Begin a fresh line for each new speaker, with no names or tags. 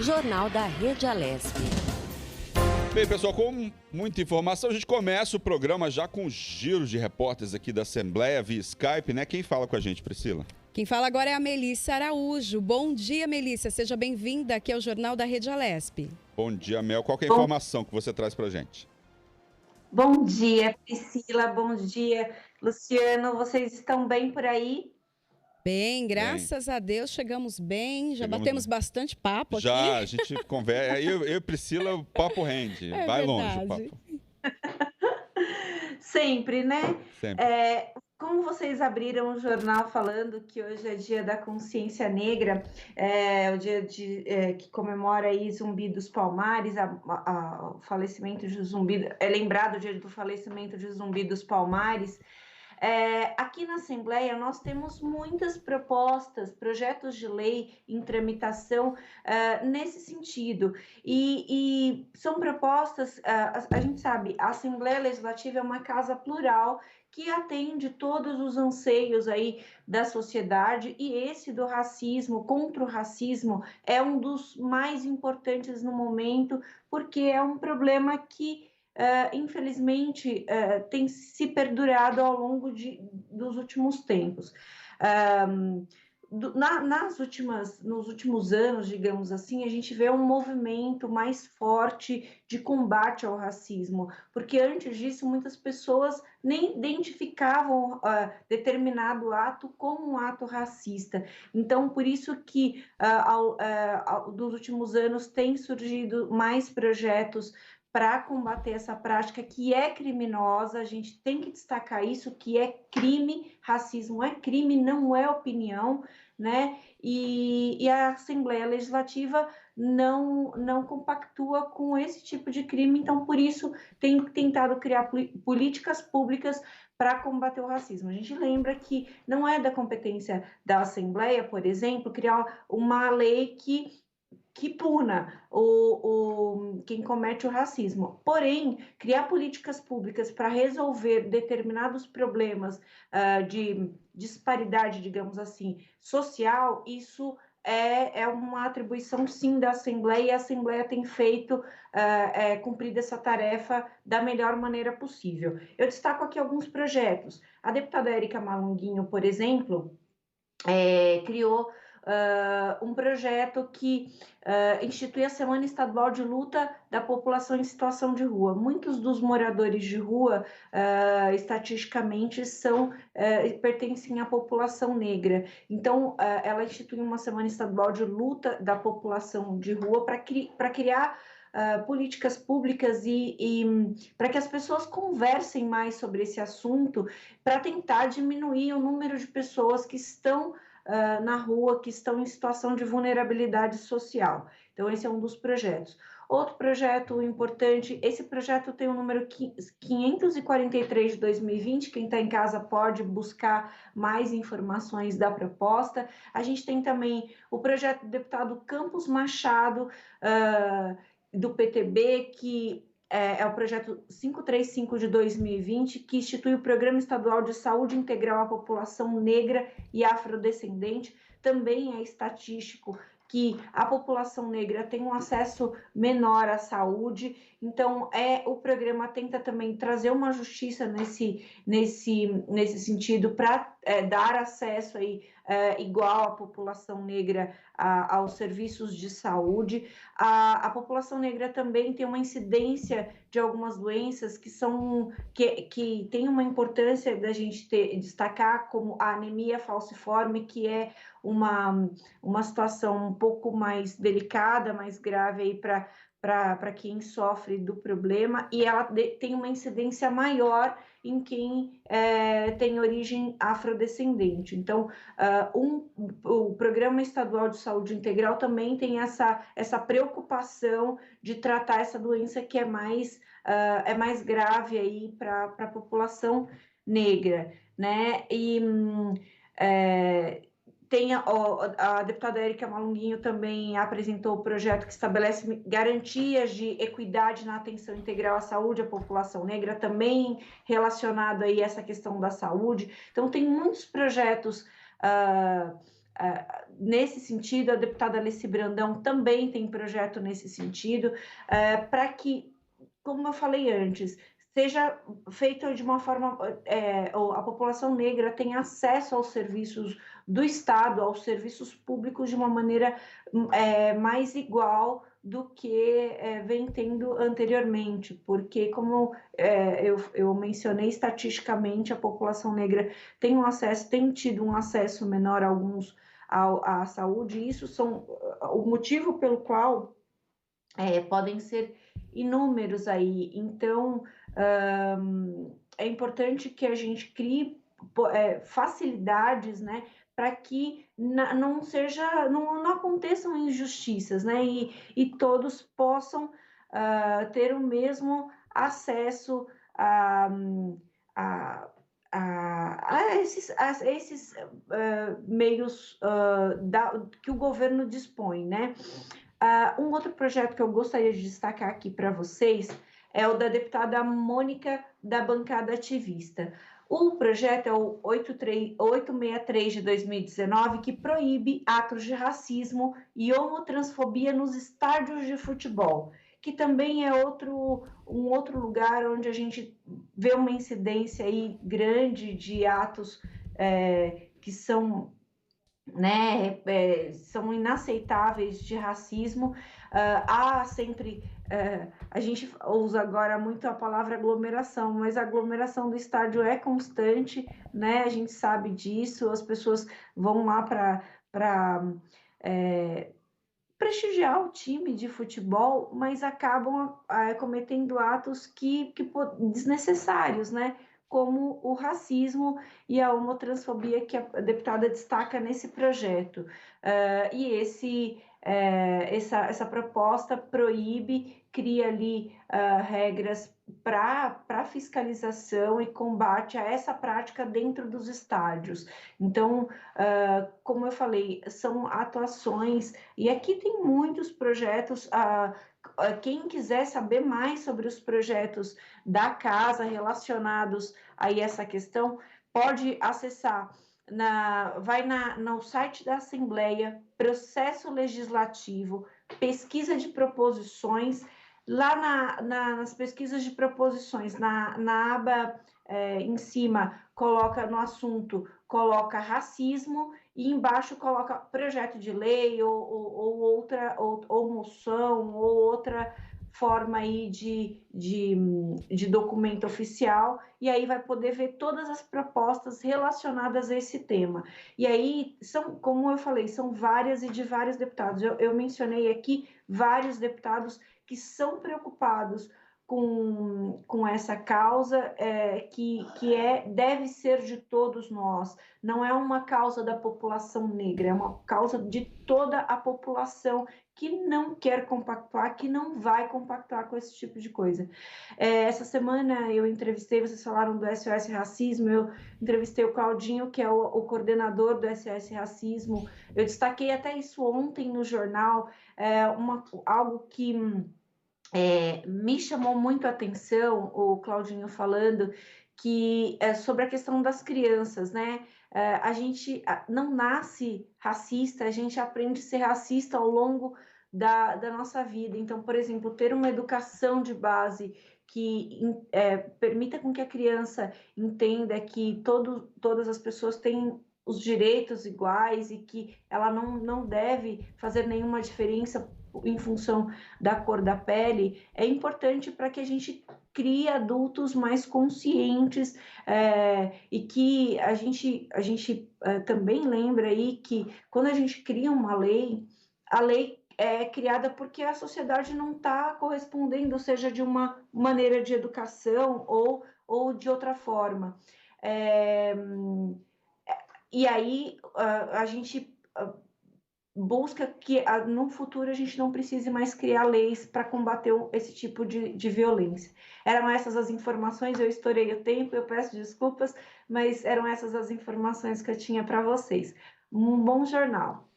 Jornal da Rede Alesp.
Bem, pessoal, com muita informação, a gente começa o programa já com giros de repórteres aqui da Assembleia via Skype, né? Quem fala com a gente, Priscila?
Quem fala agora é a Melissa Araújo. Bom dia, Melissa. Seja bem-vinda aqui ao Jornal da Rede Alesp.
Bom dia, Mel. Qual que é a informação que você traz pra gente?
Bom dia, Priscila. Bom dia, Luciano. Vocês estão bem por aí?
Bem, graças a Deus, chegamos bem. Já batemos bastante papo aqui.
Já, a gente conversa. Eu e Priscila, o papo rende. Vai longe o papo.
Sempre, né?
Sempre.
Como vocês abriram o jornal falando que hoje é dia da consciência negra, o dia que comemora aí Zumbi dos Palmares, o falecimento de Zumbi, é lembrado o dia do falecimento de Zumbi dos Palmares. Aqui na Assembleia nós temos muitas propostas, projetos de lei em tramitação nesse sentido, e são propostas, a gente sabe, a Assembleia Legislativa é uma casa plural que atende todos os anseios aí da sociedade, e esse do racismo, contra o racismo, é um dos mais importantes no momento, porque é um problema que infelizmente, tem se perdurado ao longo dos últimos tempos. Nos últimos anos, digamos assim, a gente vê um movimento mais forte de combate ao racismo, porque antes disso muitas pessoas nem identificavam determinado ato como um ato racista. Então, por isso que dos últimos anos tem surgido mais projetos para combater essa prática que é criminosa. A gente tem que destacar isso, que é crime, racismo é crime, não é opinião, né? E a Assembleia Legislativa não compactua com esse tipo de crime, então por isso tem tentado criar políticas públicas para combater o racismo. A gente lembra que não é da competência da Assembleia, por exemplo, criar uma lei que puna quem comete o racismo. Porém, criar políticas públicas para resolver determinados problemas de disparidade, digamos assim, social, isso é uma atribuição, sim, da Assembleia, e a Assembleia tem feito, cumprido essa tarefa da melhor maneira possível. Eu destaco aqui alguns projetos. A deputada Érica Malunguinho, por exemplo, criou um projeto que institui a Semana Estadual de Luta da População em Situação de Rua. Muitos dos moradores de rua, estatisticamente, pertencem à população negra. Então, ela institui uma Semana Estadual de Luta da População de Rua para criar políticas públicas e para que as pessoas conversem mais sobre esse assunto, para tentar diminuir o número de pessoas que estão na rua, que estão em situação de vulnerabilidade social. Então, esse é um dos projetos. Outro projeto importante, esse projeto tem o número 543 de 2020, quem está em casa pode buscar mais informações da proposta. A gente tem também o projeto do deputado Campos Machado, do PTB, que é o projeto 535 de 2020, que institui o Programa Estadual de Saúde Integral à População Negra e Afrodescendente. Também é estatístico que a população negra tem um acesso menor à saúde, então o programa tenta também trazer uma justiça nesse sentido, para dar acesso aí, igual à população negra aos serviços de saúde. A população negra também tem uma incidência de algumas doenças que tem uma importância da gente destacar, como a anemia falciforme, que é uma situação um pouco mais delicada, mais grave aí para quem sofre do problema, e ela tem uma incidência maior em quem tem origem afrodescendente. Então, o Programa Estadual de Saúde Integral também tem essa preocupação de tratar essa doença que é mais grave aí para a população negra, né? E a deputada Érica Malunguinho também apresentou o projeto que estabelece garantias de equidade na atenção integral à saúde à população negra, também relacionado aí a essa questão da saúde. Então, tem muitos projetos nesse sentido, a deputada Alessi Brandão também tem projeto nesse sentido, para que, como eu falei antes, seja feito de uma forma, a população negra tenha acesso aos serviços do Estado, aos serviços públicos de uma maneira mais igual do que vem tendo anteriormente, porque como eu mencionei, estatisticamente a população negra tem tido um acesso menor a alguns à saúde, e isso são o motivo pelo qual podem ser inúmeros aí. Então, é importante que a gente crie facilidades, né, para que não aconteçam injustiças, né, e todos possam ter o mesmo acesso a esses meios que o governo dispõe, né? Um outro projeto que eu gostaria de destacar aqui para vocês é o da deputada Mônica, da bancada ativista. O projeto é o 863 de 2019, que proíbe atos de racismo e homotransfobia nos estádios de futebol, que também é um outro lugar onde a gente vê uma incidência aí grande de atos que são, né, são inaceitáveis de racismo. Há sempre, a gente usa agora muito a palavra aglomeração, mas a aglomeração do estádio é constante, né? A gente sabe disso, as pessoas vão lá para prestigiar o time de futebol, mas acabam cometendo atos desnecessários, né? Como o racismo e a homotransfobia que a deputada destaca nesse projeto. E essa proposta cria ali regras para fiscalização e combate a essa prática dentro dos estádios. Então, como eu falei, são atuações, e aqui tem muitos projetos. Quem quiser saber mais sobre os projetos da casa relacionados a essa questão, pode acessar, vai no site da Assembleia, processo legislativo, pesquisa de proposições. Lá nas pesquisas de proposições, na aba em cima, coloca no assunto, coloca racismo, e embaixo coloca projeto de lei ou moção ou outra forma aí de documento oficial, e aí vai poder ver todas as propostas relacionadas a esse tema. E aí, como eu falei, são várias e de vários deputados. Eu mencionei aqui vários deputados que são preocupados com essa causa, que deve ser de todos nós. Não é uma causa da população negra, é uma causa de toda a população que não quer compactuar, que não vai compactuar com esse tipo de coisa. Essa semana eu entrevistei, vocês falaram do SOS Racismo, eu entrevistei o Claudinho, que é o coordenador do SOS Racismo. Eu destaquei até isso ontem no jornal, algo que me chamou muito a atenção, o Claudinho falando, que sobre a questão das crianças, né? A gente não nasce racista, a gente aprende a ser racista ao longo da nossa vida. Então, por exemplo, ter uma educação de base que permita com que a criança entenda que todas as pessoas têm os direitos iguais e que ela não deve fazer nenhuma diferença em função da cor da pele, é importante para que a gente crie adultos mais conscientes, e que a gente também lembra aí que quando a gente cria uma lei, a lei é criada porque a sociedade não está correspondendo, seja de uma maneira de educação ou de outra forma. E aí a gente busca que no futuro a gente não precise mais criar leis para combater esse tipo de violência. Eram essas as informações, eu estourei o tempo, eu peço desculpas, mas eram essas as informações que eu tinha para vocês. Um bom jornal.